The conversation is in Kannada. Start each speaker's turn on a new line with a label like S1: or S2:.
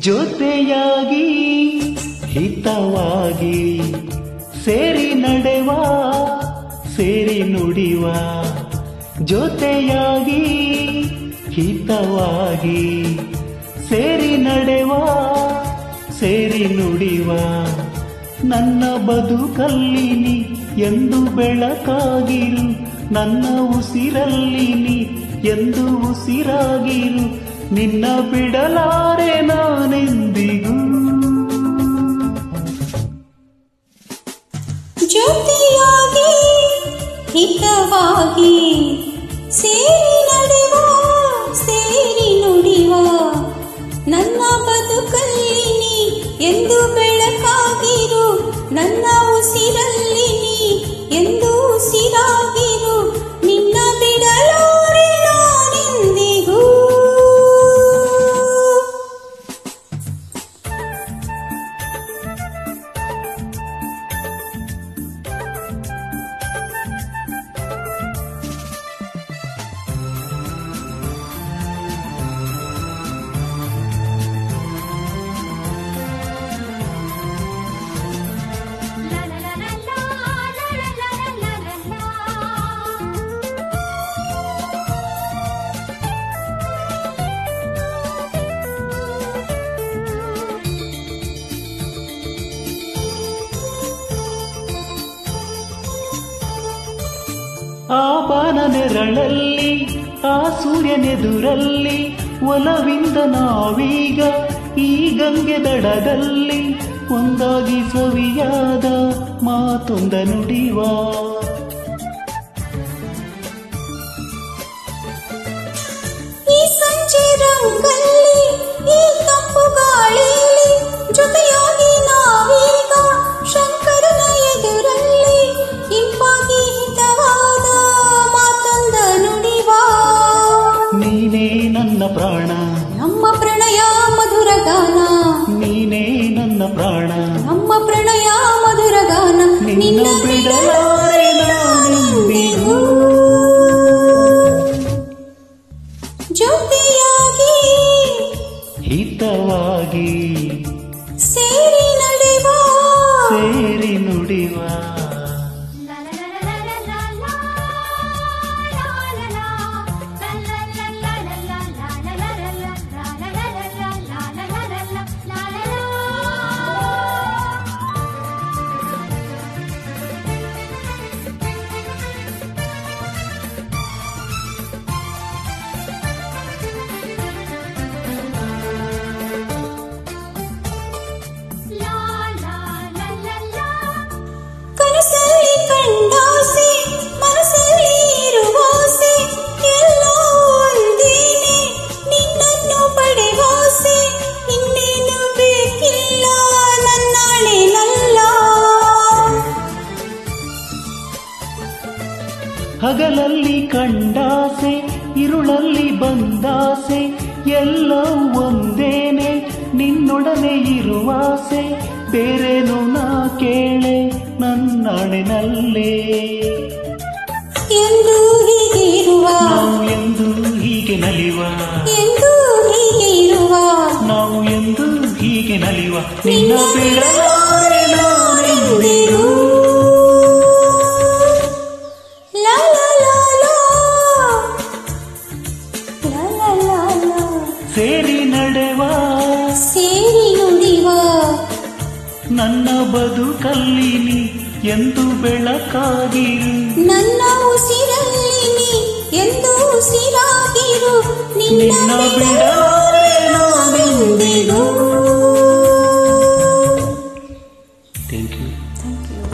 S1: ಜೊತೆಯಾಗಿ ಹಿತವಾಗಿ ಸೇರಿ ನಡೆವ ಸೇರಿ ನುಡಿವ ಜೊತೆಯಾಗಿ ಹಿತವಾಗಿ ಸೇರಿ ನಡೆವ ಸೇರಿ ನುಡಿವ ನನ್ನ ಬದುಕಲ್ಲಿ ನೀ ಎಂದು ಬೆಳಕಾಗಿರು ನನ್ನ ಉಸಿರಲ್ಲಿ ನೀ ಎಂದು ಉಸಿರಾಗಿರು ನಿನ್ನ ಬಿಡಲಾರೆ ನಾನೆಂದಿಗೂ
S2: ಜೊತೆಯಾಗಿ ಹಿತವಾಗಿ ಸೇರಿ ನಡೆವ ಸೇರಿ ನುಡಿವ ನನ್ನ ಬದುಕಲ್ಲಿ ನೀ ಎಂದು ಬೆಳಕಾಗಿರು ನನ್ನ ಉಸಿರಲ್ಲಿ ನೀ ಎಂದು ಉಸಿರಾಗಿರು ನಿನ್ನ ಬಿಡಲಾರೆ ನಾನೆಂದಿಗೂ
S1: ಆ ಬಾನ ನೆರಳಲ್ಲಿ ಆ ಸೂರ್ಯನೆದುರಲ್ಲಿ ಒಲವಿಂದ ನಾವೀಗ ಈ ಗಂಗೆ ದಡದಲ್ಲಿ ಒಂದಾಗಿ ಸವಿಯಾದ ಮಾತೊಂದ ನುಡಿವ
S2: ಈ ಸಂಜೆ ರಂಗಲ್ಲಿ ಈ ತಂಪು ಗಾಳಿಯಲ್ಲಿ ಜೊತೆಯಾಗಿ ನಾವೀಗ ಶಂಕರನ ಎದುರಲ್ಲಿ ಇಂಪಾಗಿ ಹಿತವಾದ ಮಾತೊಂದ ನುಡಿವ
S1: ನೀನೇ ನನ್ನ ಪ್ರಾಣ
S2: ನಮ್ಮ ಪ್ರಣಯ ಮಧುರ ಗಾನ
S1: ನೀನೇ ನನ್ನ ಪ್ರಾಣ
S2: ನಮ್ಮ ಪ್ರಣಯ ಮಧುರ ಗಾನ
S1: ನಿನ್ನ ಬಿಡಲಾರೆ ನಾನೆಂದಿಗೂ
S2: ಜೊತೆಯಾಗಿ
S1: ಹಿತವಾಗಿ
S2: ಸೇರಿ ನಡೆವ
S1: ಸೇರಿ ನುಡಿವ
S2: ಕನಸಲ್ಲಿ ಕಂಡಾಸೆ ಮನಸ್ಸಲ್ಲಿ ಇರುವಾಸೆ ಎಲ್ಲೋ ಒಂದೇನೆ ನಿನ್ನನ್ನು ಪಡೆವಾಸೆ ಇನ್ನೇನು ಬೇಕಿಲ್ಲ ನನ್ನಾಣೆನಲ್ಲ
S1: ಹಗಲಲ್ಲಿ ಕಂಡಾಸೆ ಇರುಳಲ್ಲಿ ಬಂದಾಸೆ ಎಲ್ಲವೂ ಒಂದೇನೆ ನಿನ್ನೊಡನೆ ಇರುವಾಸೆ ಬೇರೇನು ನಾ ಕೇಳೆ ನನ್ನಾಣಿನಲ್ಲೇ
S2: ಎಂದು ಹೀಗೆ ಇರುವ
S1: ನಾವು ಎಂದು ಹೀಗೆ ನಲಿವ
S2: ಎಂದು ಹೀಗೆ ಇರುವ
S1: ನಾವು ಎಂದು ಹೀಗೆ ನಲಿವ ನಿನ್ನ ಬಿಡಲಾರೆ ನಾನೆಂದಿಗೂ
S2: ಲಾ ಲಾ ಲಾ ಲಾ ಲಾ ಲಾ ಲಾ ಲಾ
S1: ಸೇರಿ ನಡೆವ
S2: ಸೇರಿ ನುಡಿವ
S1: ನನ್ನ ಬದುಕಲ್ಲಿ ನೀ ಎಂದು ಬೆಳಕಾಗಿರು
S2: ನನ್ನ ಉಸಿರಲ್ಲಿ ನೀ ಎಂದು ಉಸಿರಾಗಿರು ನಿನ್ನ
S1: ನಿನ್ನ ಬಿಡ